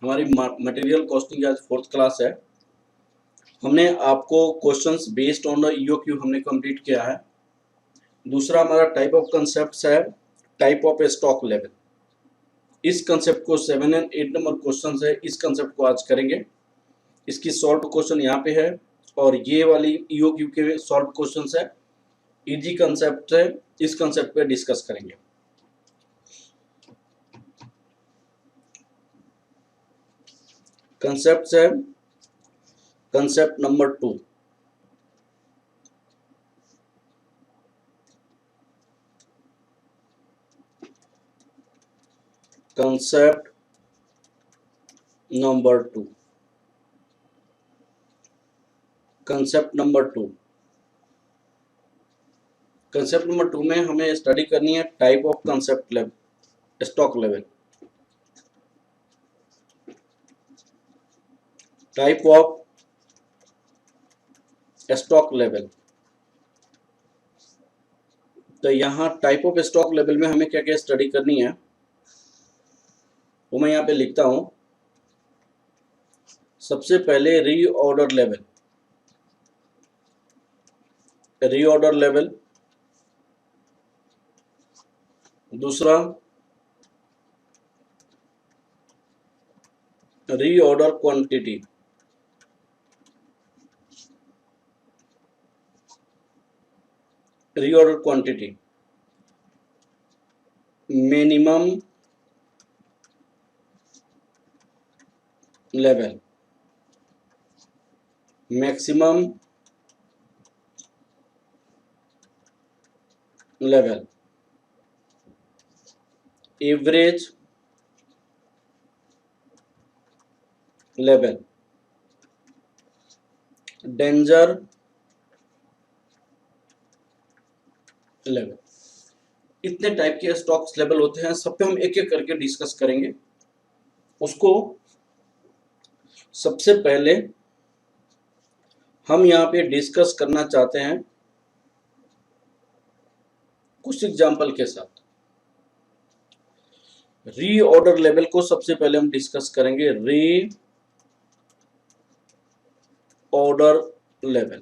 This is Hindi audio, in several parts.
हमारी मटेरियल कॉस्टिंग आज 4th क्लास है। हमने आपको questions based on the EOQ हमने कंप्लीट किया है। दूसरा हमारा टाइप ऑफ कंसेप्ट्स है टाइप ऑफ स्टॉक लेवल। इस कंसेप्ट को 7 एंड 8 नंबर क्वेश्चंस है, इस कंसेप्ट को आज करेंगे। इसकी सॉल्व क्वेश्चन यहाँ पे है और ये वाली ईओक्यू के सॉल्व क्वेश्चंस है, इजी कंसेप्ट है, इस कंसेप्ट पे डिस्कस करेंगे। कंसेप्ट है concept number 2, concept number 2, concept number 2। Concept number 2 में हमें स्टडी करनी है type of concept level, stock level. Type of stock level. तो यहाँ टाइप ऑफ स्टॉक लेवल में हमें क्या क्या स्टडी करनी है वो मैं यहाँ पे लिखता हूं। सबसे पहले रीऑर्डर लेवल, रीऑर्डर लेवल। दूसरा reorder quantity, reorder quantity. Minimum level, maximum level, average level, danger level. इतने टाइप के स्टॉक्स लेवल होते हैं, सब पे हम एक एक करके डिस्कस करेंगे। उसको सबसे पहले हम यहाँ पे डिस्कस करना चाहते हैं कुछ एग्जांपल के साथ। रीऑर्डर लेवल को सबसे पहले हम डिस्कस करेंगे। रीऑर्डर लेवल,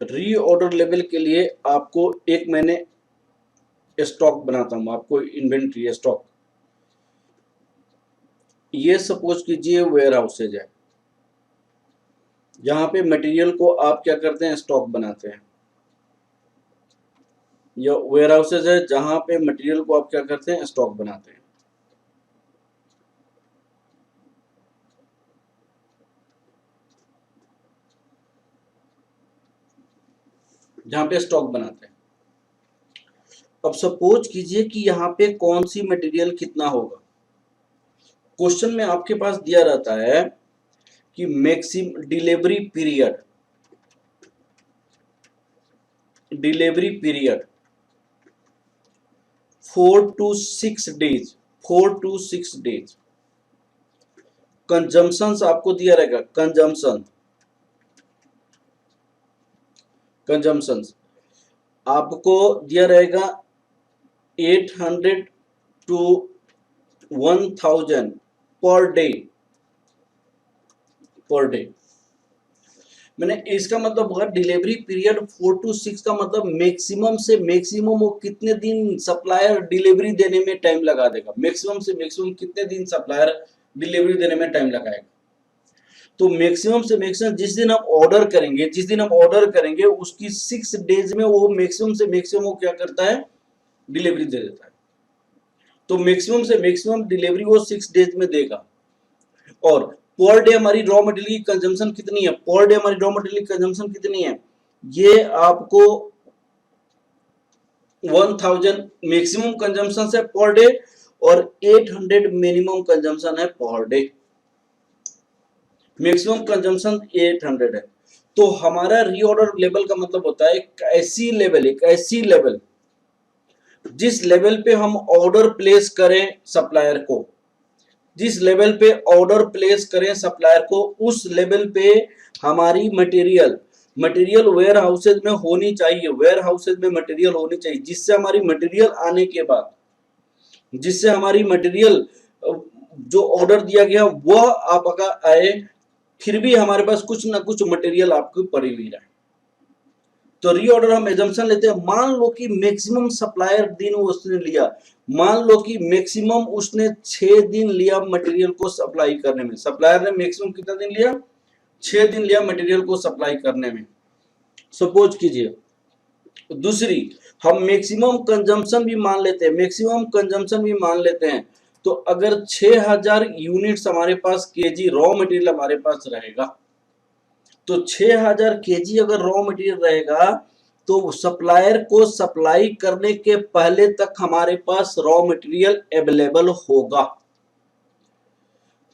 रीऑर्डर लेवल के लिए आपको एक मैंने स्टॉक बनाता हूं, आपको इन्वेंट्री स्टॉक। ये सपोज कीजिए वेयर हाउसेज है, जहां पे मटेरियल को आप क्या करते हैं, स्टॉक बनाते हैं। या वेयर हाउसेज है जहां पे मटेरियल को आप क्या करते हैं, स्टॉक बनाते हैं। जहां पे स्टॉक बनाते हैं। अब सपोज कीजिए कि यहाँ पे कौन सी मटेरियल कितना होगा। क्वेश्चन में आपके पास दिया रहता है कि maximum delivery period, delivery period 4 to 6 days, 4 to 6 days. Consumptions आपको दिया रहेगा, कंजम्पशन, कंजम्पशंस आपको दिया रहेगा 800 to 1000 per day, per day. मैंने इसका मतलब होगा डिलीवरी पीरियड 4 to 6 का मतलब मैक्सिमम से मैक्सिमम वो कितने दिन सप्लायर डिलीवरी देने में टाइम लगा देगा, मैक्सिमम से मैक्सिमम कितने दिन सप्लायर डिलीवरी देने में टाइम लगाएगा। तो मैक्सिमम से मैक्सिमम जिस दिन हम ऑर्डर करेंगे, जिस दिन हम ऑर्डर करेंगे उसकी 6 डेज में वो मैक्सिमम से मैक्सिमम वो क्या करता है, डिलीवरी दे देता है। तो मैक्सिमम से मैक्सिमम डिलीवरी वो 6 डेज में देगा। और पर डे हमारी रॉ मटेरियल की कंजम्पशन कितनी है, पर डे हमारी रॉ मटेरियल की कंजम्पशन कितनी है, ये आपको 1000 मैक्सिमम कंजम्पशन है पर डे और 800 मिनिमम कंजम्पशन है पर डे। मैक्सिमम कंजम्पशन 800 है। तो हमारा रीऑर्डर लेवल का मतलब होता है एक ऐसी लेवल, एक ऐसी लेवल जिस लेवल पे हम ऑर्डर प्लेस करें सप्लायर को, जिस लेवल पे ऑर्डर प्लेस करें सप्लायर को, उस लेवल पे हमारी मटेरियल, मटेरियल वेयर हाउसेज में होनी चाहिए, वेयर हाउसेज में मटेरियल होनी चाहिए, जिससे हमारी मटेरियल आने के बाद जिससे हमारी मटेरियल जो ऑर्डर दिया गया वह आपका आए, फिर भी हमारे पास कुछ ना कुछ मटेरियल आपको पड़ी हुई रहे। तो रीऑर्डर हम एजम्पशन लेते हैं, मान लो कि मैक्सिमम सप्लायर दिन उसने लिया, मान लो कि मैक्सिमम उसने 6 दिन लिया मटेरियल को सप्लाई करने में। सप्लायर ने मैक्सिमम कितना दिन लिया? 6 दिन लिया मटेरियल को सप्लाई करने में, सपोज कीजिए। दूसरी, हम मैक्सिमम कंजम्पशन भी मान लेते हैं, मैक्सिमम कंजम्पशन भी मान लेते हैं। तो अगर 6000 यूनिट्स हमारे पास केजी रॉ मटेरियल हमारे पास रहेगा, तो 6000 केजी अगर रॉ मटेरियल रहेगा, तो सप्लायर को सप्लाई करने के पहले तक हमारे पास रॉ मटेरियल अवेलेबल होगा।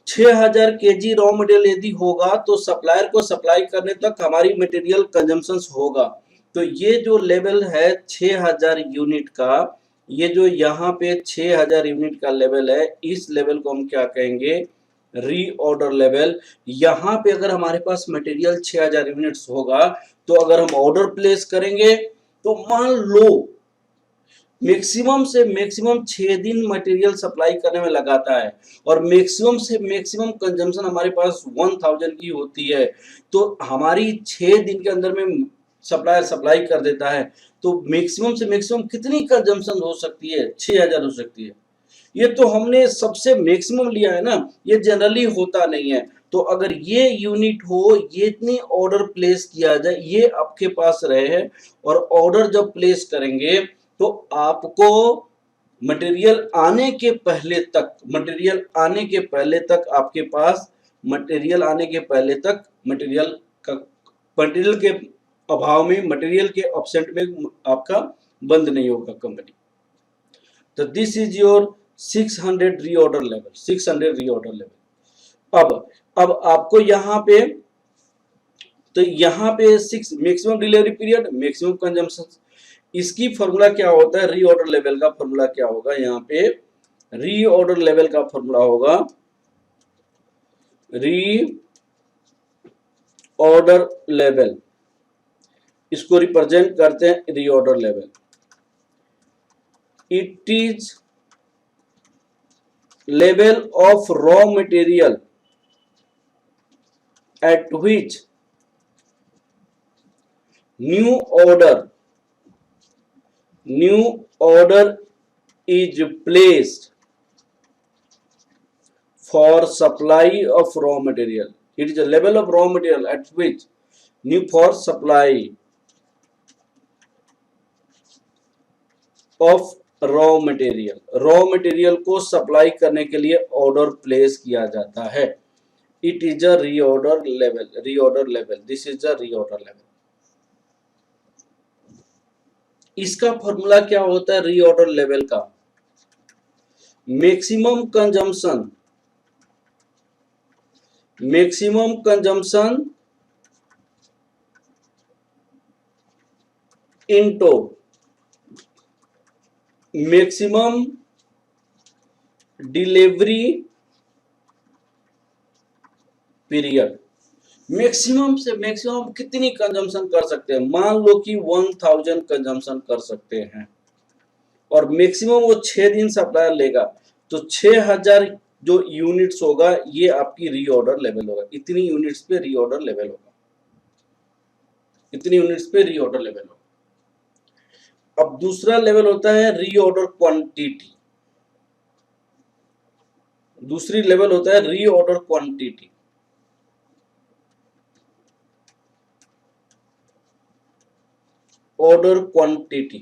6000 केजी रॉ मटेरियल यदि होगा तो सप्लायर को सप्लाई करने तक हमारी मटेरियल कंजम्पशन होगा। तो ये जो लेवल है 6000 यूनिट का, ये जो यहाँ पे 6000 यूनिट का लेवल है, इस लेवल को हम क्या कहेंगे? Reorder level. यहाँ पे अगर हमारे पास मटेरियल 6000 यूनिट्स होगा, तो अगर हम ऑर्डर प्लेस करेंगे, तो मान लो मैक्सिमम से मैक्सिमम 6 दिन मटेरियल सप्लाई करने में लगाता है और मैक्सिमम से मैक्सिमम कंजम्पशन हमारे पास 1000 की होती है, तो हमारी 6 दिन के अंदर में सप्लायर सप्लाई कर देता है, तो मैक्सिमम से मैक्सिमम कितनी कंजम्पशन हो सकती है? 6000 हो सकती है। ये तो हमने सबसे मैक्सिमम लिया है ना, ये जनरली होता नहीं है। तो अगर ये यूनिट हो, ये इतनी ऑर्डर प्लेस किया जाए, ये आपके पास रहे, और ऑर्डर जब प्लेस करेंगे तो आपको मटेरियल आने के पहले तक, मटेरियल आने के पहले तक आपके पास, मटेरियल आने के पहले तक मटेरियल का, मटेरियल के अभाव में, मटेरियल के एब्सेंट में आपका बंद नहीं होगा कंपनी। तो this is your 600 reorder level, 600 reorder level. अब आपको यहाँ पे, तो यहाँ पे 6 maximum delivery period, maximum consumption, इसकी फॉर्मूला क्या होता है? रीऑर्डर लेवल का फॉर्मूला क्या होगा? यहाँ पे रीऑर्डर लेवल का फॉर्मूला होगा री ऑर्डर लेवल, इसको रिप्रेजेंट करते हैं reorder level. It is level of raw material at which new order is placed for supply of raw material. It is a level of raw material at which new for supply of raw material को सप्लाई करने के लिए ऑर्डर प्लेस किया जाता है। It is a reorder level. This is a reorder level. इसका फॉर्मूला क्या होता है रीऑर्डर लेवल का? Maximum consumption into maximum delivery period. Maximum से मैक्सिमम कितनी कंजम्पशन कर सकते हैं? मान लो कि 1000 कंजम्पशन कर सकते हैं, और मैक्सिमम वो 6 दिन सप्लायर लेगा, तो 6000 जो यूनिट्स होगा ये आपकी रीऑर्डर लेवल होगा। इतनी यूनिट्स पे रीऑर्डर लेवल होगा, इतनी यूनिट्स पे रीऑर्डर लेवल होगा। अब दूसरा लेवल होता है रीऑर्डर क्वांटिटी। दूसरी लेवल होता है reorder quantity. Order quantity,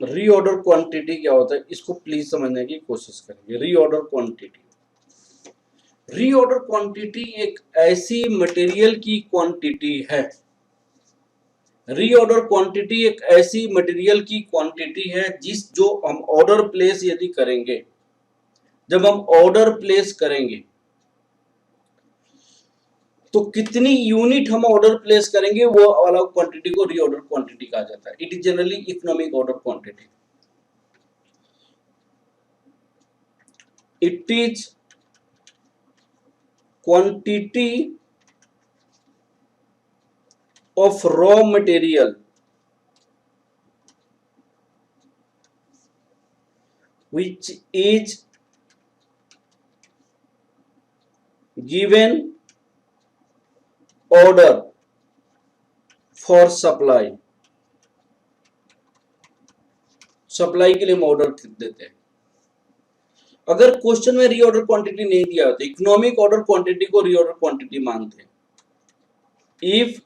reorder quantity क्या होता है इसको प्लीज समझने की कोशिश करेंगे। रीऑर्डर क्वांटिटी, रीऑर्डर क्वांटिटी एक ऐसी मटेरियल की क्वांटिटी है, रीऑर्डर क्वांटिटी एक ऐसी मटेरियल की क्वांटिटी है जो हम ऑर्डर प्लेस यदि करेंगे, जब हम ऑर्डर प्लेस करेंगे तो कितनी यूनिट हम ऑर्डर प्लेस करेंगे वो वाला क्वांटिटी को रीऑर्डर क्वांटिटी कहा जाता है। It is generally economic order quantity. It is quantity of raw material which is given order for supply, supply के लिए हम ऑर्डर देते हैं। अगर क्वेश्चन में रीऑर्डर क्वांटिटी नहीं दिया तो इकोनॉमिक ऑर्डर क्वांटिटी को रीऑर्डर क्वांटिटी मानते हैं। If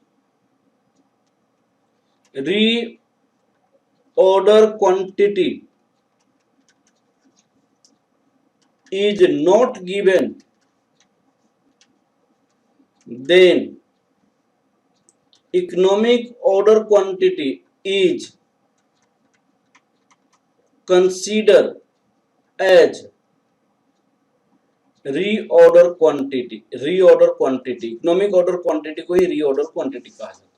reorder quantity is not given, then economic order quantity is considered as reorder quantity। reorder quantity, economic order quantity को ही reorder quantity कहा जाता है।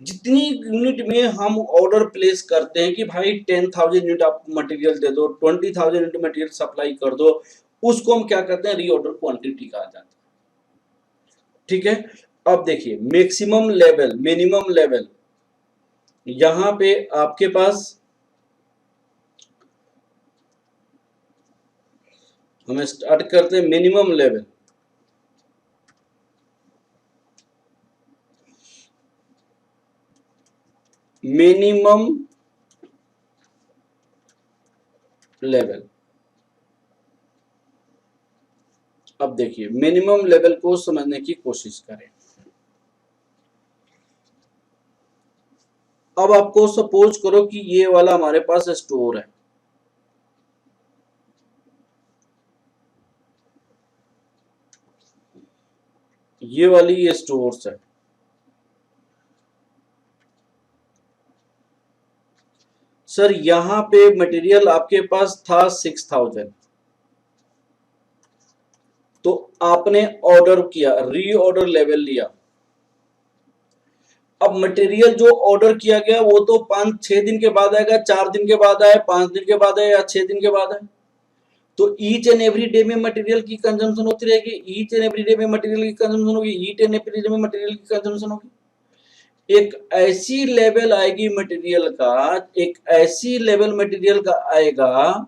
जितनी यूनिट में हम ऑर्डर प्लेस करते हैं कि भाई 10,000 यूनिट आप मटेरियल दे दो, 20,000 यूनिट मटेरियल सप्लाई कर दो, उसको हम क्या कहते हैं, रीऑर्डर क्वांटिटी कहा जाता है। ठीक है, अब देखिए मैक्सिमम लेवल, मिनिमम लेवल, यहां पे आपके पास हमें स्टार्ट करते हैं मिनिमम लेवल। मिनिमम लेवल, अब देखिए मिनिमम लेवल को समझने की कोशिश करें। अब आपको सपोज करो कि ये वाला हमारे पास स्टोर है, ये वाली ये स्टोर्स है। सर यहां पे मटेरियल आपके पास था 6,000, तो आपने ऑर्डर किया, रीऑर्डर लेवल लिया। अब मटेरियल जो ऑर्डर किया गया वो तो 5-6 दिन के बाद आएगा, 4 दिन के बाद आए, 5 दिन के बाद आए या 6 दिन के बाद आए, तो ईच एंड एवरी डे में मटेरियल की कंजम्पशन होती रहेगी, ईच एंड एवरी डे में मटेरियल की कंजम्पशन होगी, ईच एंड एवरी डे में मटेरियल की कंजम्पशन होगी। एक ऐसी लेवल आएगी मटेरियल का, एक ऐसी लेवल मटेरियल का आएगा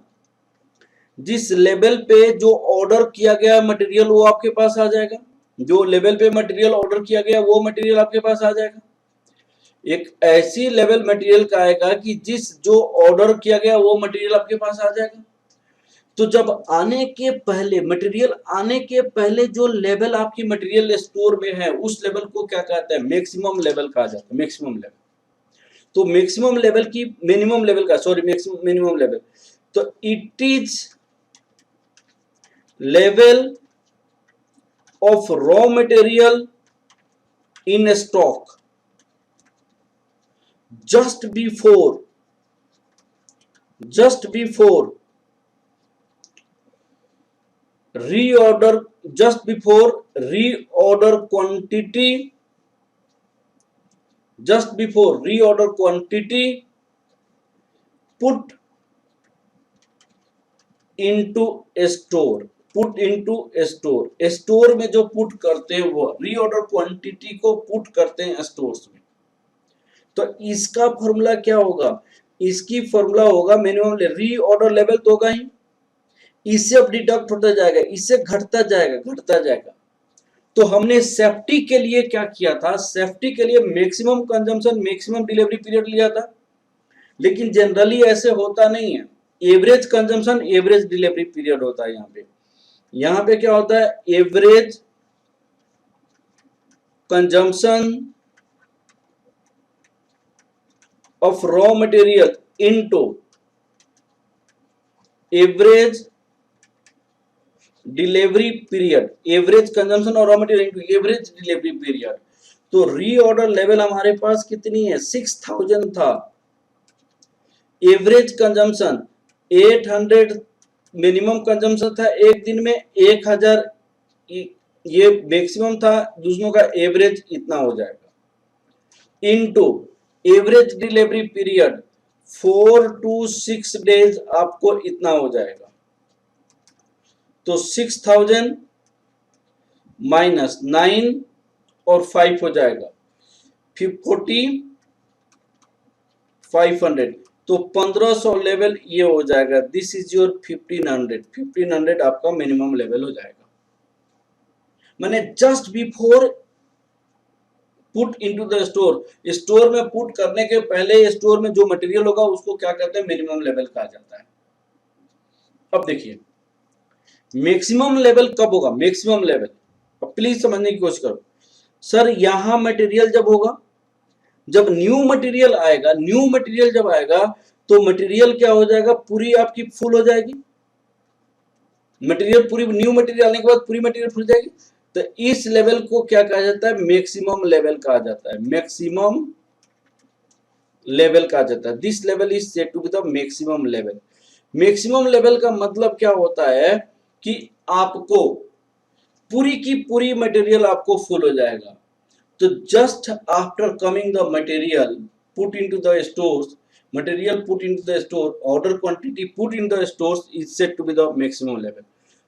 जिस लेवल पे जो ऑर्डर किया गया मटेरियल वो आपके पास आ जाएगा, जो लेवल पे मटेरियल ऑर्डर किया गया वो मटेरियल आपके पास आ जाएगा। एक ऐसी लेवल मटेरियल का आएगा कि जिस जो ऑर्डर किया गया वो मटेरियल आपके पास आ जाएगा। तो जब आने के पहले, मटेरियल आने के पहले जो लेवल आपकी मटेरियल स्टोर में है उस लेवल को क्या कहते हैं, मैक्सिमम लेवल कहा जाता है, मैक्सिमम लेवल। तो मैक्सिमम लेवल की मिनिमम लेवल का, सॉरी मैक्सिमम मिनिमम लेवल, तो it is level of raw material in stock just before reorder, just before reorder quantity, just before reorder quantity put into store, put into store, store में जो पुट करते हैं वो रीऑर्डर क्वांटिटी को पुट करते हैं स्टोर्स में। तो इसका फॉर्मूला क्या होगा, इसकी फॉर्मूला होगा मिनिमम रीऑर्डर लेवल तो होगा ही, इससे अब डिडक्ट होता जाएगा, इससे घटता जाएगा। तो हमने सेफ्टी के लिए क्या किया था, सेफ्टी के लिए maximum consumption maximum delivery period लिया था, लेकिन जनरली ऐसे होता नहीं है। Average consumption average delivery period होता है। यहाँ पे क्या होता है, average consumption of raw material into average delivery period, average consumption of raw material into average delivery period। तो रीऑर्डर लेवल हमारे पास कितनी है, 6,000 था, एवरेज कंजम्पशन 800, मिनिमम कंजम्पशन था एक दिन में 1000, ये मैक्सिमम था, दूसरों का एवरेज इतना हो जाएगा, into average delivery period 4 to 6 days, आपको इतना हो जाएगा। तो 6,000 माइनस 9 और 5 हो जाएगा 40, 500, तो 1500 लेवल ये हो जाएगा, दिस इज योर 1500 आपका मिनिमम लेवल हो जाएगा। मैंने just before put into the store, store में पुट करने के पहले स्टोर में जो मटेरियल होगा उसको क्या कहते हैं, मिनिमम लेवल कहा जाता है। अब देखिए मैक्सिमम लेवल कब होगा, मैक्सिमम लेवल, अब प्लीज समझने की कोशिश करो। सर यहां मटेरियल जब होगा, जब न्यू मटेरियल आएगा, न्यू मटेरियल जब आएगा तो मटेरियल क्या हो जाएगा, पूरी आपकी फुल हो जाएगी। मटेरियल पूरी, न्यू मटेरियल आने के बाद पूरी मटेरियल फुल जाएगी। तो इस लेवल को क्या कहा जाता है, मैक्सिमम लेवल कहा जाता है, मैक्सिमम लेवल कहा जाता है। This level is said to be the maximum level. Maximum level का मतलब क्या होता है कि आपको पूरी की पूरी मटेरियल आपको फुल हो जाएगा। तो just after coming the material put into the stores, material put into the store, order quantity put in the stores is said to be the maximum level.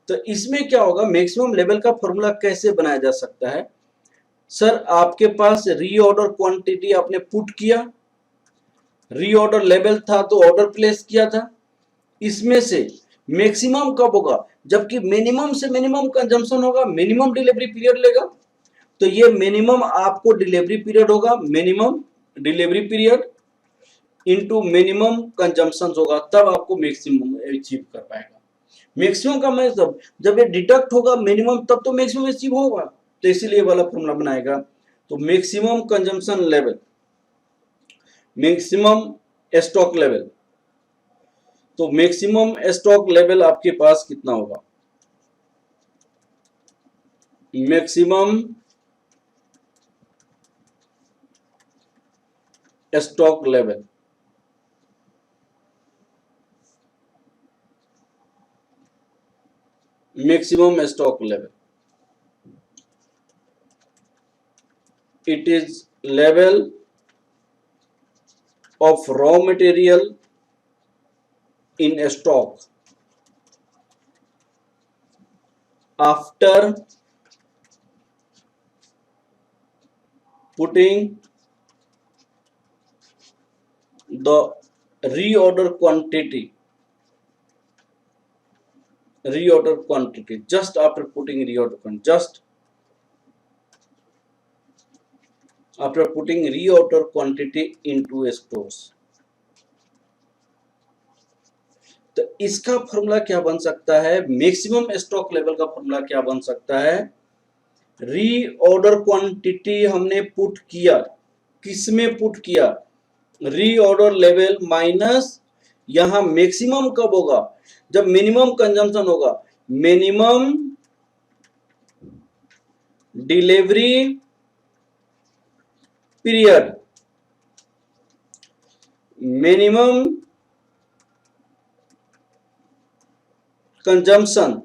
तो इसमें क्या होगा, मैक्सिमम लेवल का फॉर्मूला कैसे बनाया जा सकता है। सर आपके पास रीऑर्डर क्वांटिटी आपने पुट किया, रीऑर्डर लेवल था तो ऑर्डर प्लेस किया था, इसमें से मैक्सिमम कब होगा, जबकि मिनिमम से मिनिमम कंजम्पशन होगा, मिनिमम डिलीवरी पीरियड लेगा। तो ये मिनिमम आपको डिलीवरी पीरियड होगा, minimum delivery period into minimum consumption होगा, तब आपको मैक्सिमम अचीव कर पाएगा। मैक्सिमम का मतलब जब ये डिडक्ट होगा मिनिमम, तब तो मैक्सिमम अचीव होगा। तो इसीलिए वाला फॉर्मूला बनाएगा। तो maximum consumption level, maximum stock level, तो मैक्सिमम स्टॉक लेवल आपके पास कितना होगा, maximum stock level, maximum stock level, it is level of raw material in stock after putting the reorder quantity, just after putting reorder quantity, just after putting reorder quantity into stores। तो इसका फॉर्मूला क्या बन सकता है, मैक्सिमम स्टॉक लेवल का फॉर्मूला क्या बन सकता है, रीऑर्डर क्वांटिटी हमने पुट किया, किसमें पुट किया, रीऑर्डर लेवल माइनस, यहां मैक्सिमम कब होगा, जब मिनिमम कंजम्पशन होगा, minimum delivery period, minimum consumption,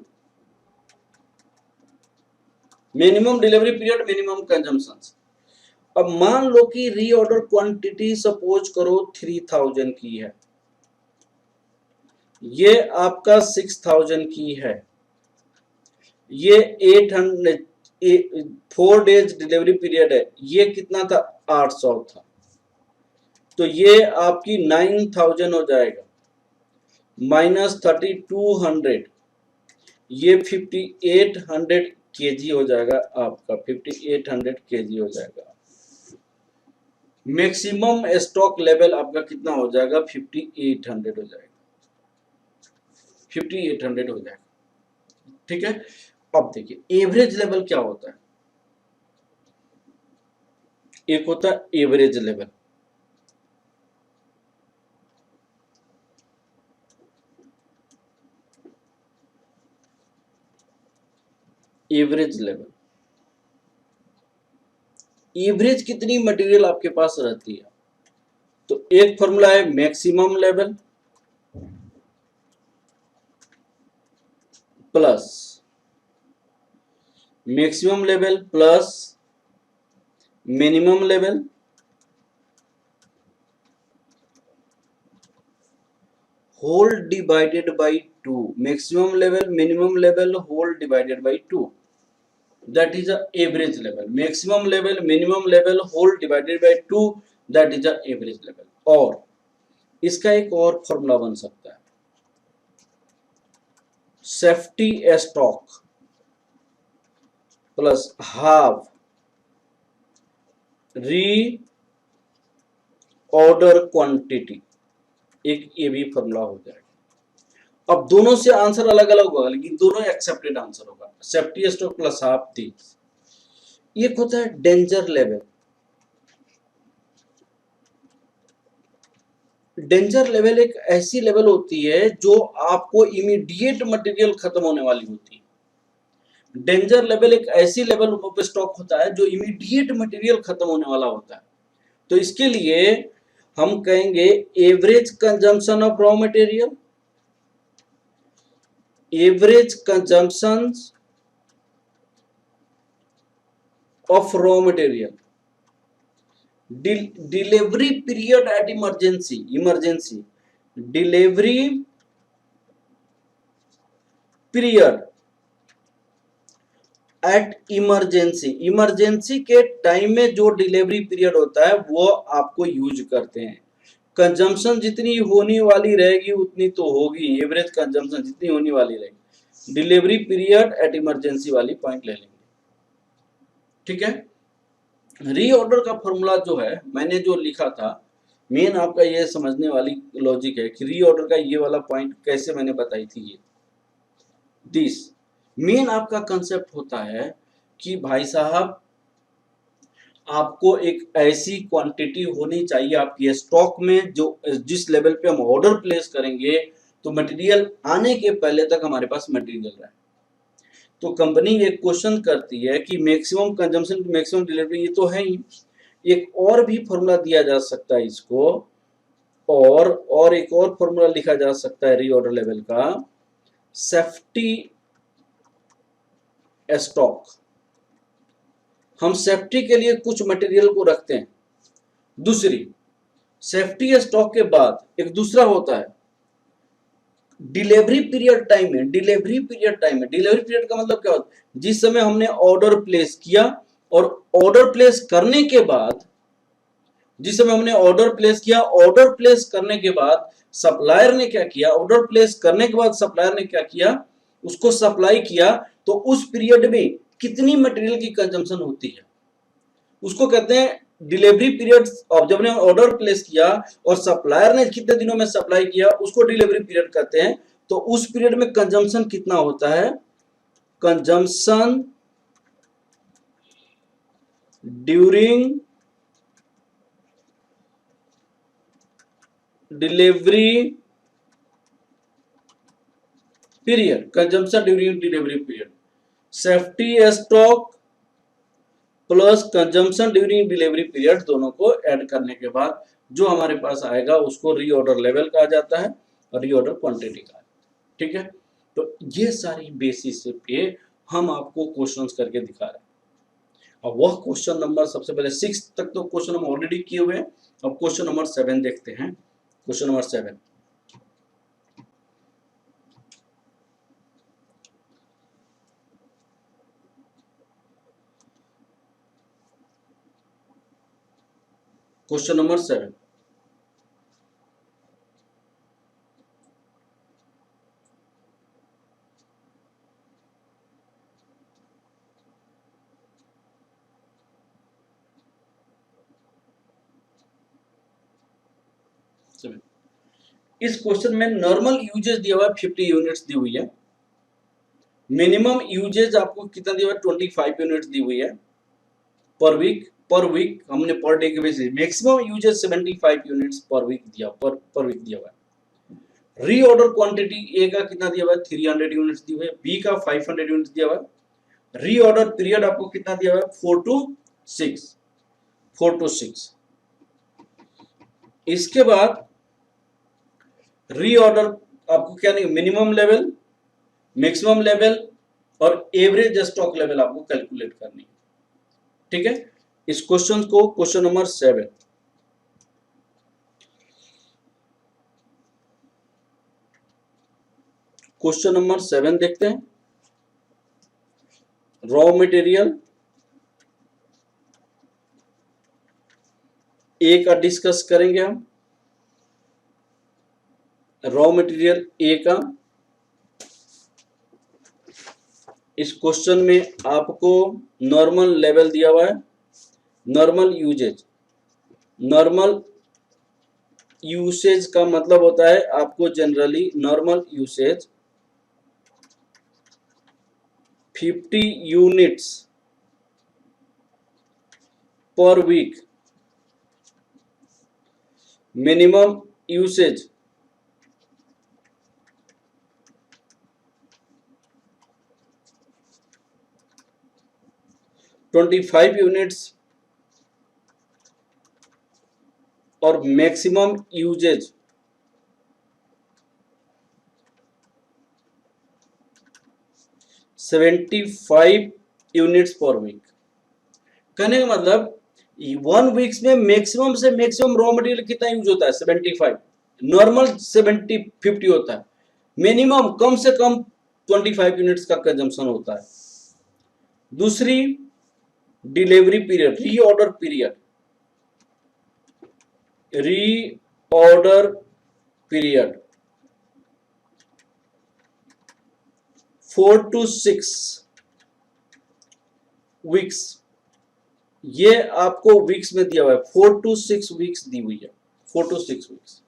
minimum delivery period, minimum consumption. अब मान लो कि रीऑर्डर क्वांटिटी सपोज करो 3000 की है, ये आपका 6000 की है, ये 800, 4 डेज डिलीवरी पीरियड है, ये कितना था 800 था, तो ये आपकी 9000 हो जाएगा, माइनस 3200, ये 5800 केजी हो जाएगा आपका, 5800 केजी हो जाएगा। मैक्सिमम स्टॉक लेवल आपका कितना हो जाएगा, 5800 हो जाएगा, 5800 हो जाएगा। ठीक है, अब देखिए एवरेज लेवल क्या होता है, एक होता है average level, average level, average कितनी मटेरियल आपके पास रहती है, तो एक फॉर्मूला है maximum level plus maximum level plus minimum level whole divided by 2, maximum level minimum level whole divided by 2, that is a average level, maximum level minimum level whole divided by 2, that is a average level। और इसका एक और फॉर्मूला बन सकता है, सेफ्टी स्टॉक प्लस हाफ री ऑर्डर क्वांटिटी, एक ये भी फॉर्मूला हो जाएगा। अब दोनों से आंसर अलग अलग होगा, लेकिन दोनों एक्सेप्टेड आंसर होगा। सेफ्टी स्टॉक प्लस हाफ दी। एक होता है डेंजर लेवल। डेंजर लेवल एक ऐसी लेवल होती है जो आपको इमीडिएट मटेरियल खत्म होने वाली होती है। डेंजर लेवल एक ऐसी लेवल पे स्टॉक होता है जो इमीडिएट मटेरियल खत्म होने वाला होता है। तो इसके लिए हम कहेंगे average consumption of raw material, average consumption of raw material, delivery period at emergency, delivery period at emergency, emergency के टाइम में जो डिलीवरी पीरियड होता है वो आपको यूज करते हैं। कंजम्पशन जितनी होने वाली रहेगी उतनी तो होगी, एवरेज कंजम्पशन जितनी होने वाली रहेगी। डिलीवरी पीरियड एट इमरजेंसी वाली पॉइंट ले लेंगे, ठीक है। रीऑर्डर का फॉर्मूला जो है मैंने जो लिखा था, मेन आपका ये समझने वाली लॉजिक है कि रीऑर्डर का ये वाला पॉइंट कैसे मैंने बताई थी। ये दिस मेन आपका कंसेप्ट होता है कि भाई साहब आपको एक ऐसी क्वांटिटी होनी चाहिए आपकी स्टॉक में जो जिस लेवल पे हम ऑर्डर प्लेस करेंगे तो मटेरियल आने के पहले तक हमारे पास मटेरियल रहे। तो कंपनी एक क्वेश्चन करती है कि मैक्सिमम कंजम्पशन मैक्सिमम डिलीवरी, ये तो है ही। एक और भी फॉर्मूला दिया जा सकता है इसको, और एक और फॉर्मूला लिखा जा सकता है रीऑर्डर लेवल का, सेफ्टी स्टॉक। हम सेफ्टी के लिए कुछ मटेरियल को रखते हैं। दूसरी सेफ्टी स्टॉक के बाद एक दूसरा होता है डिलीवरी पीरियड टाइम है। डिलीवरी पीरियड का मतलब क्या होता है, जिस समय हमने ऑर्डर प्लेस किया और ऑर्डर प्लेस करने के बाद, जिस समय हमने ऑर्डर प्लेस किया, ऑर्डर प्लेस करने के बाद सप्लायर ने क्या किया, ऑर्डर प्लेस करने के बाद सप्लायर ने क्या किया, उसको सप्लाई किया, तो उस पीरियड में कितनी मटेरियल की कंजम्पशन होती है उसको कहते हैं डिलीवरी पीरियड। और जब ने ऑर्डर प्लेस किया और सप्लायर ने कितने दिनों में सप्लाई किया उसको डिलीवरी पीरियड कहते हैं। तो उस पीरियड में कंजम्पशन कितना होता है, consumption during delivery period, consumption during delivery period, safety stock plus consumption during delivery period, दोनों को ऐड करने के बाद जो हमारे पास आएगा उसको रीऑर्डर लेवल कहा जाता है और रीऑर्डर क्वांटिटी कहा जाता है, ठीक है। तो ये सारी बेसिस पे हम आपको क्वेश्चंस करके दिखा रहे हैं। अब वह क्वेश्चन नंबर सबसे पहले 6 तक तो क्वेश्चन हम ऑलरेडी किए हुए हैं। अब क्वेश्चन नंबर 7 देखते हैं। क्वेश्चन नंबर 7, क्वेश्चन नंबर 7, इस क्वेश्चन में नॉर्मल यूजेज दिया हुआ है 50 यूनिट्स दी हुई है। मिनिमम यूजेज आपको कितना दिया हुआ है, 25 यूनिट्स दी हुई है पर वीक हमने पर डे के basis. Maximum usage 75 units per week दिया हुआ है। रीऑर्डर क्वांटिटी ए का कितना दिया हुआ है, 300 यूनिट्स दी हुई है, बी का 500 यूनिट्स दिया हुआ है। रीऑर्डर पीरियड आपको कितना दिया हुआ है, 4 to 6। इसके बाद रीऑर्डर आपको क्या नहीं, मिनिमम लेवल, मैक्सिमम लेवल और एवरेज स्टॉक लेवल आपको कैलकुलेट करनी है, ठीक है। इस क्वेश्चन को क्वेश्चन नंबर 7, क्वेश्चन नंबर 7 देखते हैं। रॉ मटेरियल ए का डिस्कस करेंगे हम। रॉ मटेरियल ए का, इस क्वेश्चन में आपको नॉर्मल लेवल दिया हुआ है, नॉर्मल यूजेज। नॉर्मल यूसेज का मतलब होता है आपको generally normal usage 50 units per week, minimum usage 25 units और maximum usage 75 units per week. कहने का मतलब 1 वीक्स में मैक्सिमम से मैक्सिमम रॉ मटेरियल कितना यूज होता है 75, नॉर्मल 50 होता है, मिनिमम कम से कम 25 यूनिट्स का कंजम्पशन होता है। दूसरी delivery period, reorder period, reorder period 4 to 6 weeks, ये आपको वीक्स में दिया हुआ है, 4 to 6 वीक्स दी हुई है, 4 to 6 वीक्स।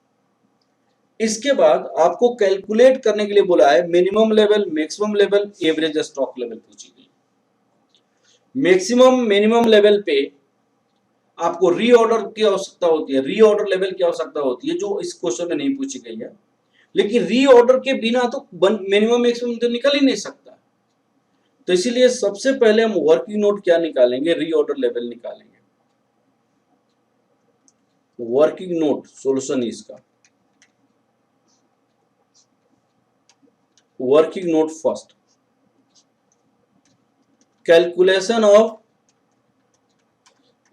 इसके बाद आपको कैलकुलेट करने के लिए बोला है minimum level, maximum level, average stock level पूछी गई। मैक्सिमम मिनिमम लेवल पे आपको रीऑर्डर की आवश्यकता होती है, रीऑर्डर लेवल की आवश्यकता होती है, जो इस क्वेश्चन में नहीं पूछी गई है। लेकिन रीऑर्डर के बिना तो मिनिमम मैक्सिमम तो निकल ही नहीं सकता। तो इसीलिए सबसे पहले हम वर्किंग नोट क्या निकालेंगे, रीऑर्डर लेवल निकालेंगे। वर्किंग नोट सॉल्यूशन इसका, working node first, calculation of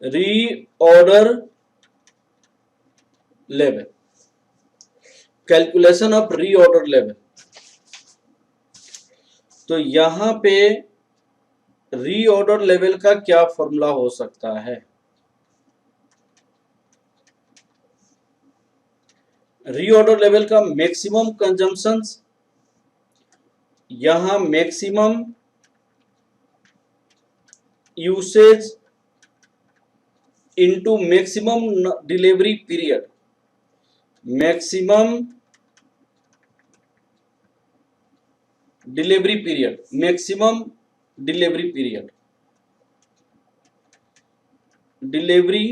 reorder level, calculation of reorder level. तो यहां पे रीऑर्डर लेवल का क्या फॉर्मूला हो सकता है, रीऑर्डर लेवल का मैक्सिमम कंजम्पशन, यहां maximum usage into maximum delivery period, maximum delivery period, maximum delivery period, delivery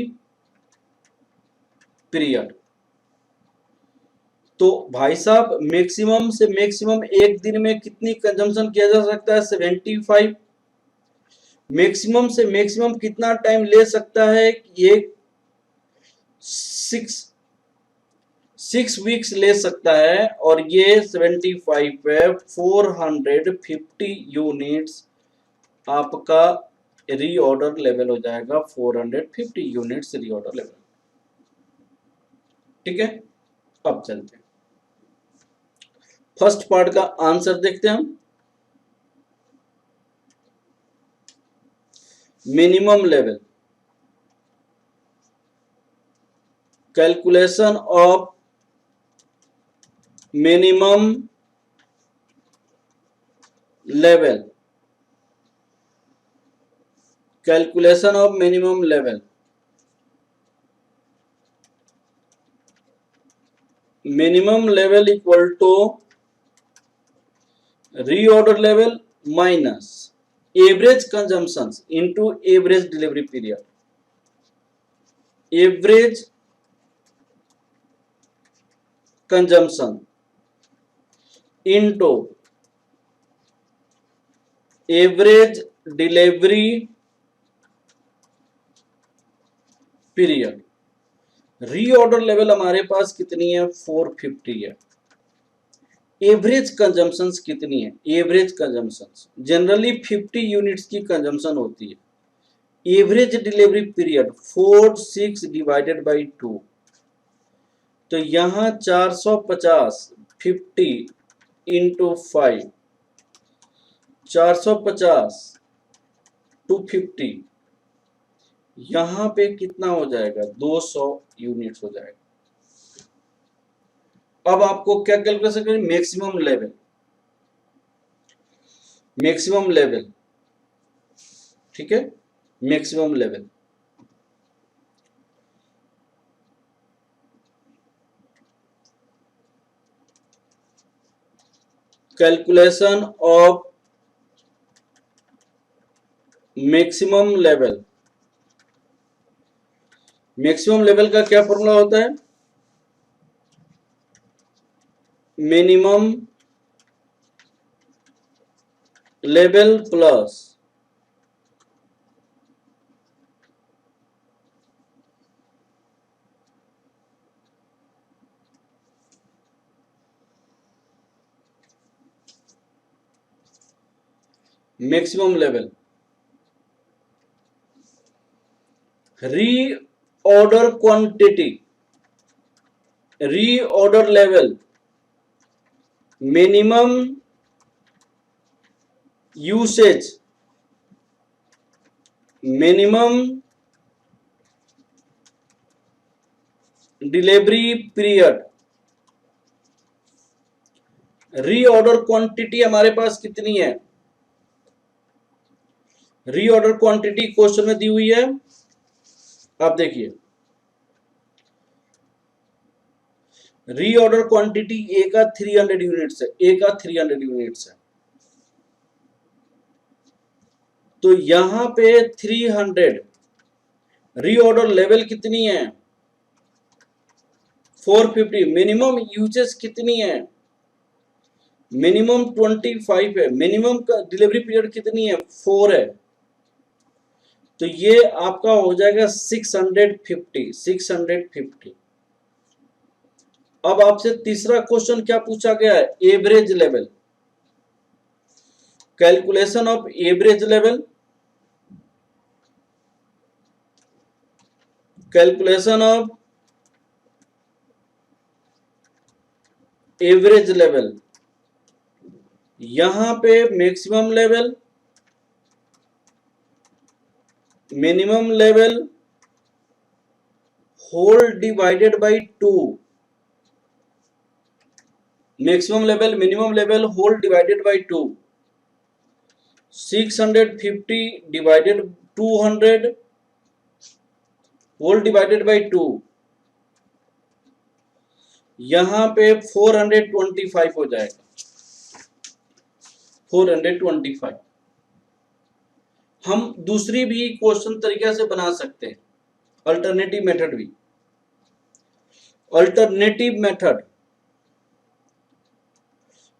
period. तो भाई साहब मैक्सिमम से मैक्सिमम एक दिन में कितनी कंजम्पशन किया जा सकता है 75, मैक्सिमम से मैक्सिमम कितना टाइम ले सकता है, ये 6 वीक्स ले सकता है, और ये 75 पे 450 यूनिट्स आपका रीऑर्डर लेवल हो जाएगा, 450 यूनिट्स रीऑर्डर लेवल। ठीक है, अब चलते हैं फर्स्ट पार्ट का आंसर देखते हैं हम। Minimum level, calculation of minimum level, calculation of minimum level, minimum level equal to reorder level minus average consumption into average delivery period, average consumption into average delivery period. Reorder level हमारे पास कितनी है 450 है, एवरेज कंजम्पशन कितनी है, एवरेज कंजम्पशन जनरली 50 यूनिट्स की कंजम्पशन होती है, average delivery period 4/6 divided by 2, तो यहां 450 50 इंटू 5, 450 250, यहां पे कितना हो जाएगा 200 यूनिट्स हो जाएगा। अब आपको क्या कैलकुलेशन करनी, मैक्सिमम लेवल, मैक्सिमम लेवल, ठीक है, maximum level. Calculation of maximum level, maximum level का क्या फॉर्मूला होता है, minimum level plus maximum level. Reorder quantity, reorder level, minimum usage, minimum delivery period. Reorder quantity हमारे पास कितनी है, रीऑर्डर क्वांटिटी क्वेश्चन में दी हुई है, आप देखिए रीऑर्डर क्वांटिटी ए का 300 यूनिट्स है, ए का 300 यूनिट्स है, तो यहां पे 300, रीऑर्डर लेवल कितनी है 450, मिनिमम यूजेस कितनी है, मिनिमम 25 है, मिनिमम का डिलीवरी पीरियड कितनी है 4 है, तो ये आपका हो जाएगा 650, 650। अब आपसे तीसरा क्वेश्चन क्या पूछा गया है, average level, calculation of average level, calculation of average level. यहां पे maximum level, minimum level whole divided by 2, maximum level minimum level whole divided by 2, 650 divided 200 whole divided by 2, यहां पे 425 हो जाएगा, 425। हम दूसरी भी क्वेश्चन तरीके से बना सकते हैं, अल्टरनेटिव मेथड भी, अल्टरनेटिव मेथड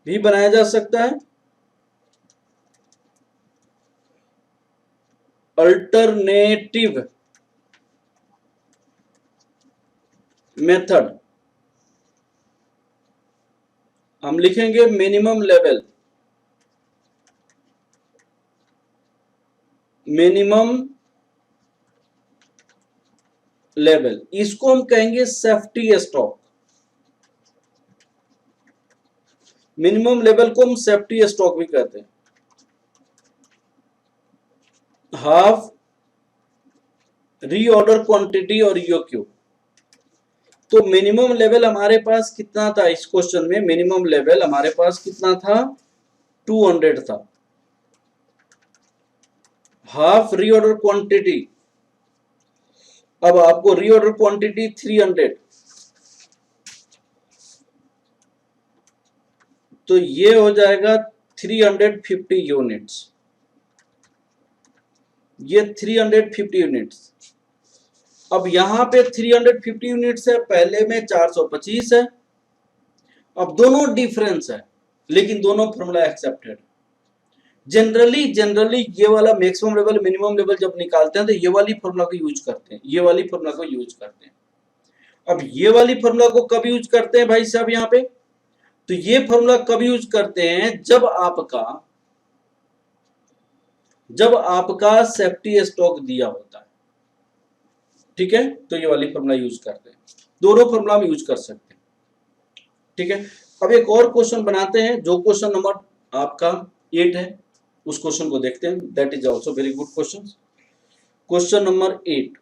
भी बनाया जा सकता है, अल्टरनेटिव मेथड हम लिखेंगे मिनिमम लेवल, मिनिमम लेवल, इसको हम कहेंगे सेफ्टी स्टॉक, मिनिमम लेवल को हम सेफ्टी स्टॉक भी कहते हैं। हाफ रीऑर्डर क्वांटिटी और ईओक्यू, तो मिनिमम लेवल हमारे पास कितना था इस क्वेश्चन में, मिनिमम लेवल हमारे पास कितना था 200 था, हाफ रीऑर्डर क्वांटिटी, अब आपको रीऑर्डर क्वांटिटी 300, तो ये हो जाएगा 350 यूनिट्स, ये 350 यूनिट्स। अब यहां पे 350 यूनिट्स है, पहले में 425 है, अब दोनों डिफरेंस है, लेकिन दोनों फॉर्मूला एक्सेप्टेड। जनरली ये वाला मैक्सिमम लेवल मिनिमम लेवल जब निकालते हैं तो ये वाली फॉर्मूला को यूज करते हैं, ये वाली फॉर्मूला को यूज करते हैं। अब ये वाली फॉर्मूला को कब यूज करते हैं भाई साहब यहाँ पे, तो ये फॉर्मूला कब यूज करते हैं जब आपका सेफ्टी स्टॉक दिया होता है, ठीक है, तो ये वाली फॉर्मूला यूज करते हैं, दोनों फॉर्मूला में यूज कर सकते हैं, ठीक है। अब एक और क्वेश्चन बनाते हैं, जो क्वेश्चन नंबर आपका 8 है, उस क्वेश्चन को देखते हैं, that is also very good question. Question number 8,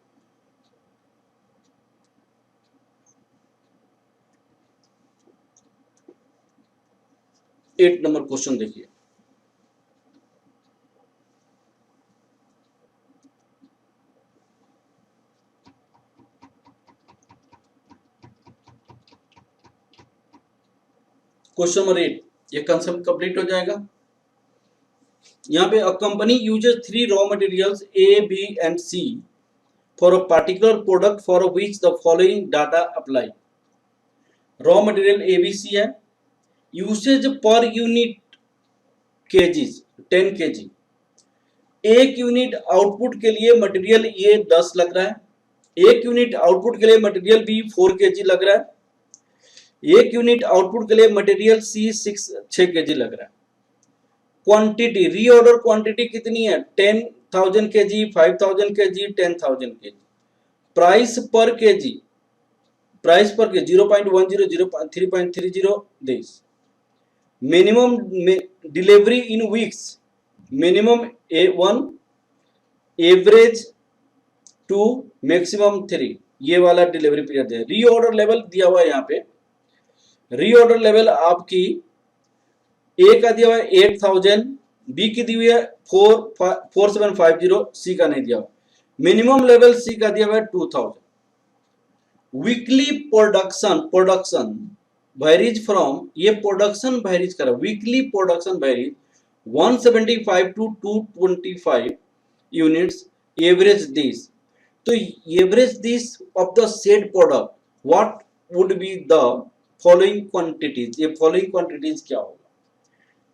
8 number question देखिए। क्वेश्चन नंबर 8, ये कंसेप्ट कंप्लीट हो जाएगा। यहाँ पे a company uses 3 raw materials A B and C for a particular product for which the following data apply. Raw material ABC है, usage per unit KGs 10 KG. एक यूनिट आउटपुट के लिए मटेरियल ए 10 लग रहा है, एक यूनिट आउटपुट के लिए मटेरियल बी 4 केजी लग रहा है, एक यूनिट आउटपुट के लिए मटेरियल सी 6 केजी लग रहा है। क्वांटिटी, रीऑर्डर क्वांटिटी कितनी है? 10,000 केजी, 5,000 केजी, 10,000 केजी। प्राइस पर केजी, प्राइस पर KG 0.10, 3.30 this. Minimum delivery in weeks, minimum 1, average 2, maximum 3, ये वाला डिलीवरी पीरियड है। रीऑर्डर लेवल दिया हुआ है यहाँ पे। रीऑर्डर लेवल आपकी ए का दिया हुआ है 8,000, बी की दी हुई है 4750, सी का नहीं दिया हुआ। मिनिमम लेवल सी का दिया हुआ है 2000। वीकली प्रोडक्शन वेरीज फ्रॉम, ये प्रोडक्शन वेरीज कर, weekly production varies 175 to 225 units, average this. तो average this of the said product what would be the following quantities, ये फॉलोइंग क्वांटिटीज क्या होगा?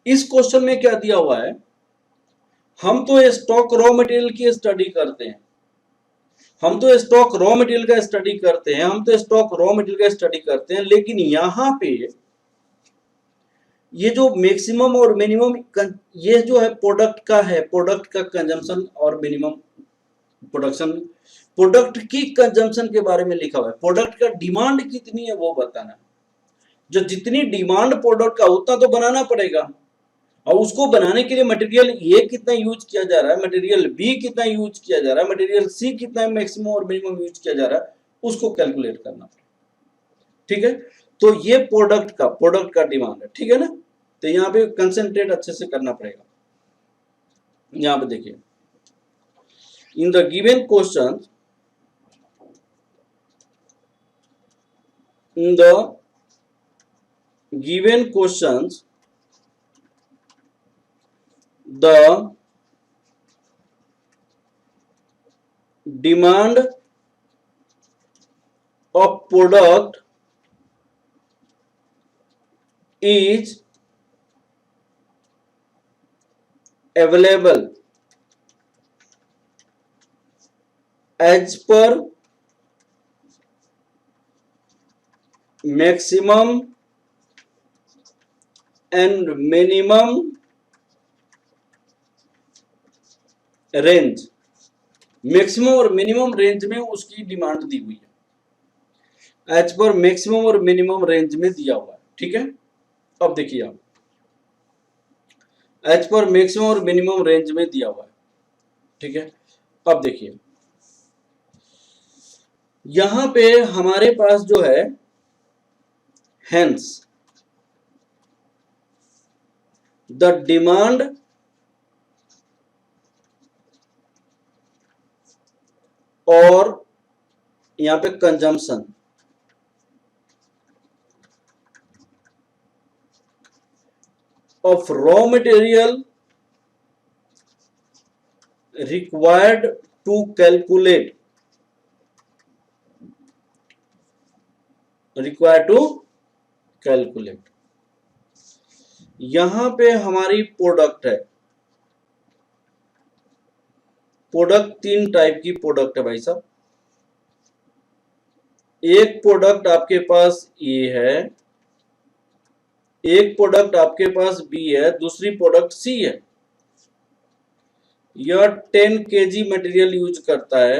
इस क्वेश्चन में क्या दिया हुआ है, हम तो स्टॉक रॉ मटेरियल की स्टडी करते हैं, हम तो स्टॉक रॉ मटेरियल का स्टडी करते हैं, हम तो स्टॉक रॉ मटेरियल का स्टडी करते हैं, लेकिन यहां पे ये जो मैक्सिमम और मिनिमम, ये जो है प्रोडक्ट का है, प्रोडक्ट का कंजम्पशन और मिनिमम प्रोडक्शन, प्रोडक्ट की कंजम्पशन के बारे में लिखा हुआ है। प्रोडक्ट का डिमांड कितनी है वो बताना है। जो जितनी डिमांड प्रोडक्ट का उतना तो बनाना पड़ेगा, और उसको बनाने के लिए मटेरियल ए कितना यूज किया जा रहा है, मटेरियल बी कितना यूज किया जा रहा है, मटेरियल सी कितना मैक्सिमम और मिनिमम यूज किया जा रहा है, उसको कैलकुलेट करना पड़ेगा। ठीक है, तो ये प्रोडक्ट का डिमांड है। ठीक है ना, तो यहाँ पे कंसेंट्रेट अच्छे से करना पड़ेगा। यहाँ पे देखिए, in the given question, in the given questions, the demand of product is available as per maximum and minimum range. Maximum और मिनिमम रेंज में उसकी डिमांड दी हुई है, एज पर मैक्सिमम और मिनिमम रेंज में दिया हुआ है। ठीक है, अब देखिए आप, एज पर मैक्सिमम और मिनिमम रेंज में दिया हुआ है। ठीक है, अब देखिए यहां पे हमारे पास जो है, हेंस द डिमांड और यहां पे consumption of raw material required to calculate, यहां पे हमारी प्रोडक्ट है। प्रोडक्ट 3 टाइप की प्रोडक्ट है भाई साहब। एक प्रोडक्ट आपके पास ए है, एक प्रोडक्ट आपके पास बी है, दूसरी प्रोडक्ट सी है। यह 10 केजी मटेरियल यूज करता है,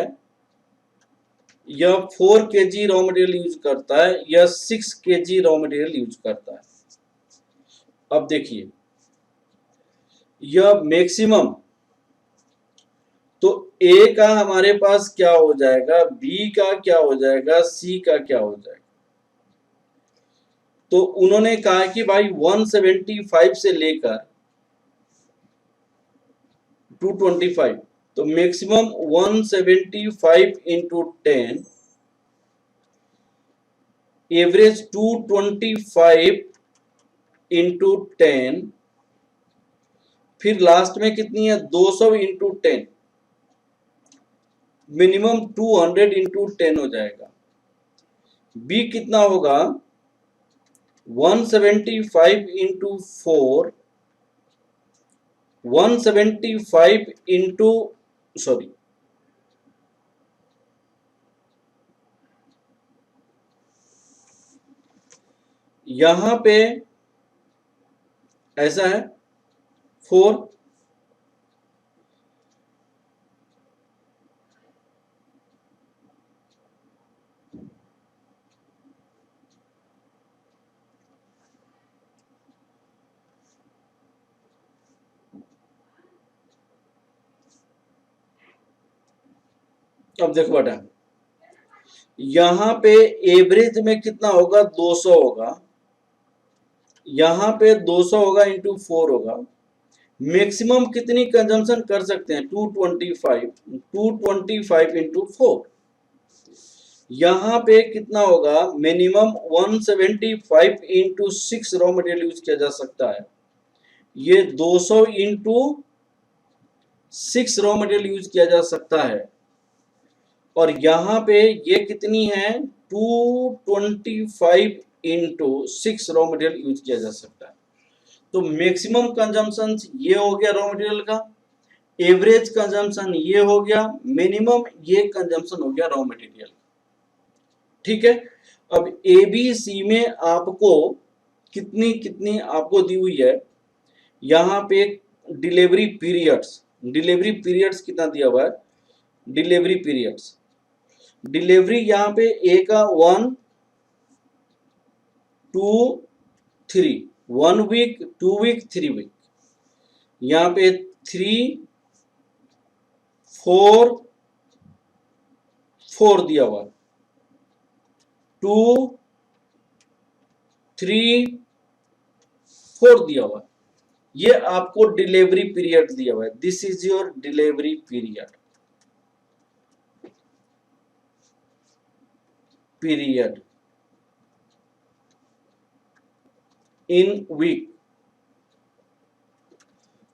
यह 4 केजी रॉ मटेरियल यूज करता है, यह 6 केजी रॉ मटेरियल यूज करता है। अब देखिए, यह मैक्सिमम, तो ए का हमारे पास क्या हो जाएगा, बी का क्या हो जाएगा, सी का क्या हो जाएगा। तो उन्होंने कहा कि भाई 175 से लेकर 225, तो मैक्सिमम 175 इंटू 10, एवरेज 225 इंटू 10, फिर लास्ट में कितनी है 200 इंटू 10, मिनिमम 200 इंटू 10 हो जाएगा। बी कितना होगा 175 इंटू 4, 175 इंटू सॉरी यहां पे ऐसा है 4, अब देखो बेटा यहां पे एवरेज में कितना होगा 200 होगा, यहां पे 200 होगा इंटू 4 होगा, मैक्सिमम कितनी कंजम्पशन कर सकते हैं 225, 225 इंटू 4, यहां पे कितना होगा minimum 175 into 6 raw material use किया जा सकता है, ये 200 इंटू 6 रॉ मटेरियल यूज किया जा सकता है, और यहां पे ये कितनी है 225 इंटू 6 रॉ मटेरियल यूज किया जा सकता है। तो मैक्सिमम कंजम्पशन ये हो गया रॉ मटेरियल का, एवरेज कंजम्पशन ये हो गया, मिनिमम ये कंजम्पशन हो गया रॉ मटेरियल। ठीक है, अब ए बी सी में आपको कितनी कितनी आपको दी हुई है, यहां पे डिलीवरी पीरियड्स कितना दिया हुआ है, डिलीवरी पीरियड्स, डिलीवरी यहां पे ए का 1 2 3, 1 वीक 2 वीक 3 वीक, यहां पे 3 4 दिया हुआ, 2 3 4 दिया हुआ, ये आपको डिलीवरी पीरियड दिया हुआ है, this is your delivery period in week,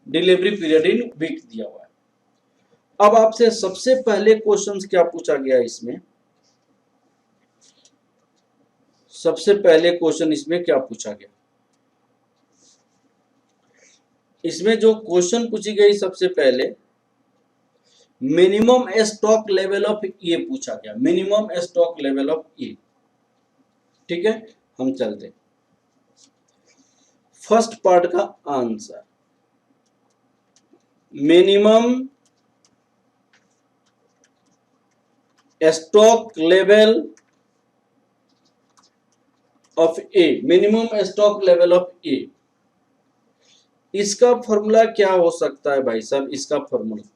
delivery period in week दिया हुआ है। अब आपसे सबसे पहले क्वेश्चन क्या पूछा गया इसमें, सबसे पहले क्वेश्चन इसमें क्या पूछा गया, इसमें जो क्वेश्चन पूछी गई सबसे पहले minimum stock level of A पूछा गया, minimum stock level of A. ठीक है, हम चलते फर्स्ट पार्ट का answer, minimum stock level of A, minimum stock level of A, इसका फॉर्मूला क्या हो सकता है भाई साहब, इसका formula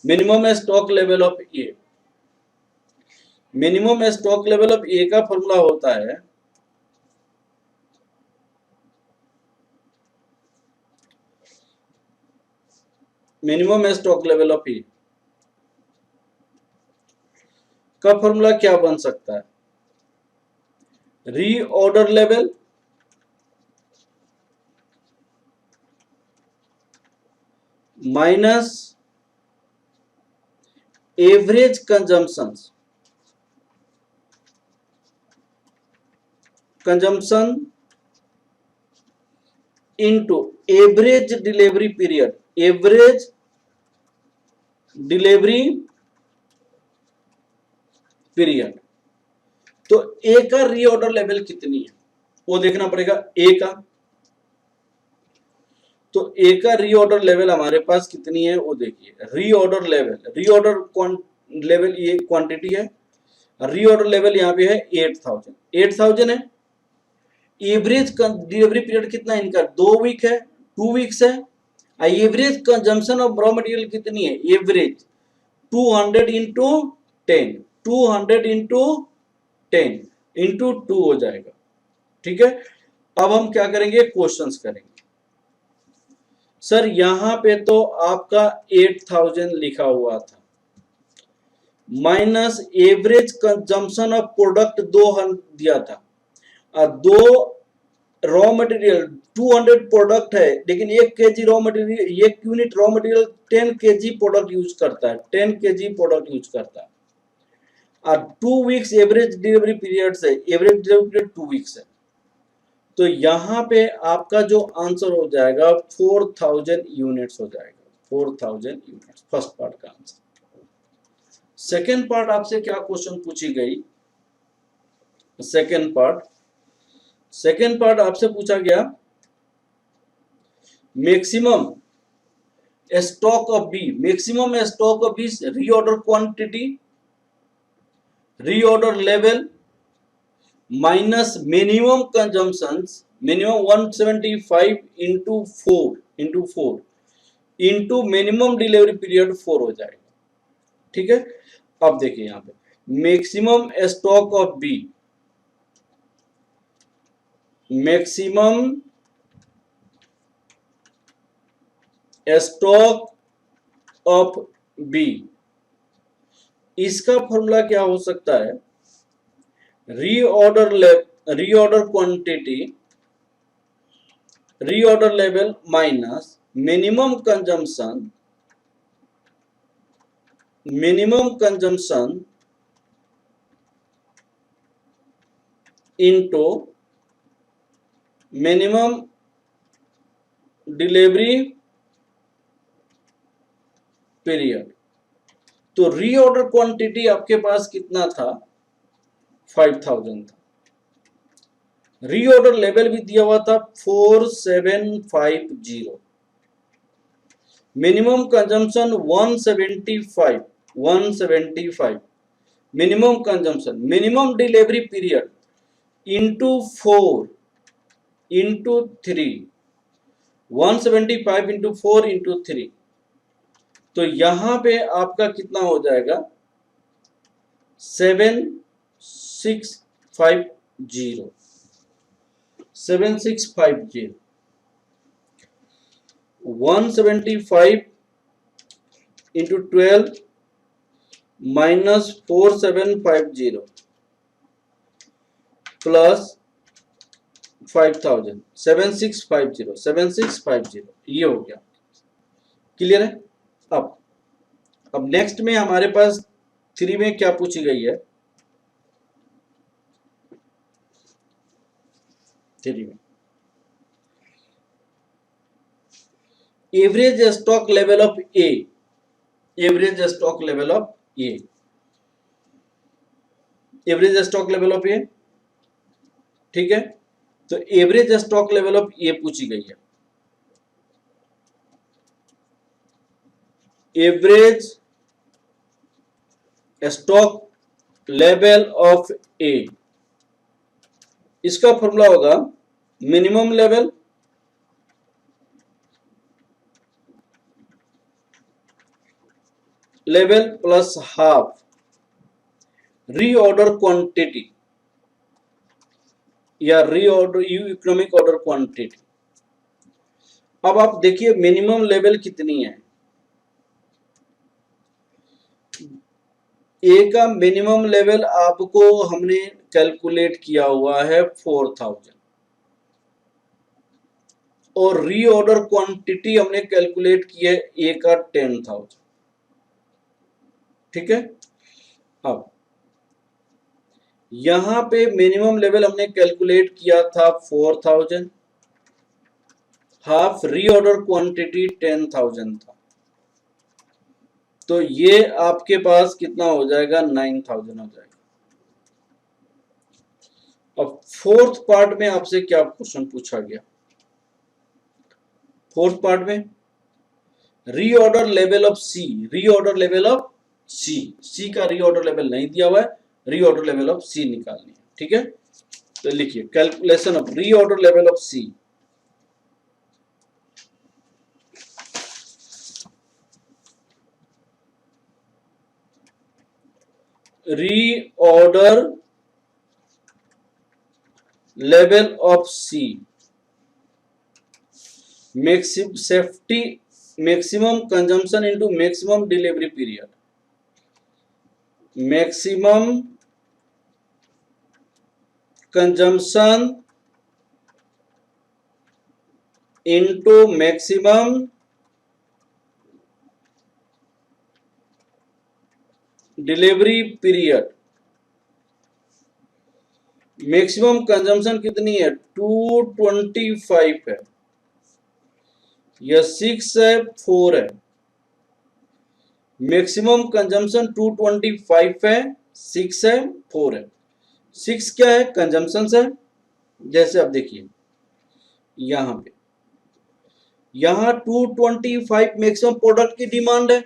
minimum stock level of A, minimum stock level of A का फॉर्मूला होता है minimum stock level of A का फॉर्मूला क्या बन सकता है, reorder level minus average consumption into average delivery period, average delivery period. तो ए का रीऑर्डर लेवल कितनी है वो देखना पड़ेगा, ए का, तो ए का रीऑर्डर लेवल हमारे पास कितनी है वो देखिए, रीऑर्डर लेवल ये क्वांटिटी है, रीऑर्डर लेवल यहाँ पे है 8000 है, एवरेज डिलीवरी पीरियड कितना है इनका 2 वीक है, 2 वीक्स है, average consumption of raw material कितनी है, एवरेज 200 इंटू 10, 200 इंटू 10 इंटू 2 हो जाएगा, ठीक है, अब हम क्या करेंगे, क्वेश्चंस करेंगे। सर यहां पे तो आपका 8000 लिखा हुआ था, minus average consumption of product 2 दिया था, और 2 रॉ मटेरियल 200 प्रोडक्ट है, लेकिन 1 KG raw material, 1 unit raw material 10 KG product use करता है, 10 केजी प्रोडक्ट यूज करता है, और 2 वीक्स एवरेज डिलीवरी पीरियड से, एवरेज डिलीवरी पीरियड 2 वीक्स है, तो यहां पे आपका जो आंसर हो जाएगा 4000 यूनिट्स हो जाएगा, 4000 यूनिट्स, फर्स्ट पार्ट का आंसर। सेकेंड पार्ट आपसे क्या क्वेश्चन पूछी गई, सेकेंड पार्ट आपसे पूछा गया maximum stock of B, maximum stock of B, reorder quantity, reorder level minus minimum consumption, minimum 175 into 4 into minimum delivery period 4 हो जाएगा। ठीक है, अब देखिए यहां पे maximum stock of B, maximum stock of B, इसका फॉर्मूला क्या हो सकता है, reorder quantity, reorder level minus minimum consumption into minimum delivery period. तो रीऑर्डर क्वांटिटी आपके पास कितना था, 5000 था, रीऑर्डर लेवल भी दिया हुआ था 4750, minimum consumption 175, minimum consumption, minimum delivery period into 4 into 3, 175 into 4 into 3, तो यहां पे आपका कितना हो जाएगा, 7650, 7650, 175 इंटू 12 माइनस 4750 प्लस 5000, 7650, ये हो गया। क्लियर है। अब नेक्स्ट में हमारे पास 3 में क्या पूछी गई है, 3 में average stock level of A, average stock level of A, average stock level of A, ठीक है, तो average stock level of A पूछी गई है, average stock level of A, इसका फॉर्मूला होगा minimum level plus half reorder quantity या रीऑर्डर इकोनॉमिक ऑर्डर क्वांटिटी। अब आप देखिए मिनिमम लेवल कितनी है, ए का मिनिमम लेवल आपको हमने कैलकुलेट किया हुआ है 4000, और रीऑर्डर क्वांटिटी हमने कैलकुलेट की है ए का 10000। ठीक है, अब यहां पे मिनिमम लेवल हमने कैलकुलेट किया था 4000, हाफ रीऑर्डर क्वांटिटी 10000 था, तो ये आपके पास कितना हो जाएगा, 9000 हो जाएगा। अब फोर्थ पार्ट में आपसे क्या क्वेश्चन पूछा गया, फोर्थ पार्ट में reorder level of C, reorder level of C, C का रीऑर्डर लेवल नहीं दिया हुआ है, रीऑर्डर लेवल ऑफ सी निकालनी है। ठीक है, तो लिखिए calculation of reorder level of C, reorder level of C, maximum safety, maximum consumption into maximum delivery period, maximum consumption into maximum delivery period. Maximum consumption कितनी है, 225 है, या 6 है, 4 है। मैक्सिमम कंजम्पशन 225 है, 6 है, 4 है। 6 क्या है, कंजम्पशन है। जैसे आप देखिए यहां पे, यहां 225 मैक्सिमम प्रोडक्ट की डिमांड है,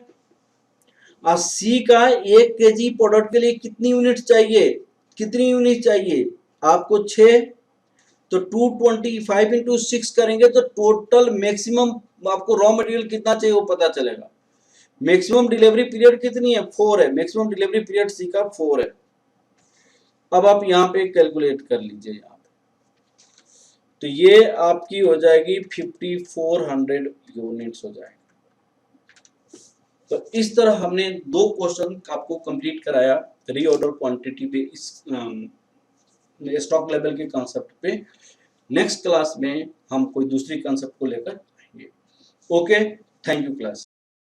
और सी का 1 केजी प्रोडक्ट के लिए कितनी यूनिट चाहिए, कितनी यूनिट चाहिए आपको, 6। तो 225 इंटू 6 करेंगे तो टोटल मैक्सिमम आपको रॉ मटेरियल कितना चाहिए वो पता चलेगा। मैक्सिमम डिलीवरी पीरियड कितनी है, 4 है, मैक्सिमम डिलीवरी पीरियड सी का 4 है। अब आप यहाँ पे कैलकुलेट कर लीजिए यहाँ पे, तो ये आपकी हो जाएगी 5400 यूनिट्स हो जाएगी। तो इस तरह हमने 2 क्वेश्चन आपको कंप्लीट कराया रीऑर्डर क्वांटिटी पे, इस स्टॉक लेवल के कॉन्सेप्ट पे। नेक्स्ट क्लास में हम कोई दूसरी कॉन्सेप्ट को लेकर आएंगे। Okay, thank you class.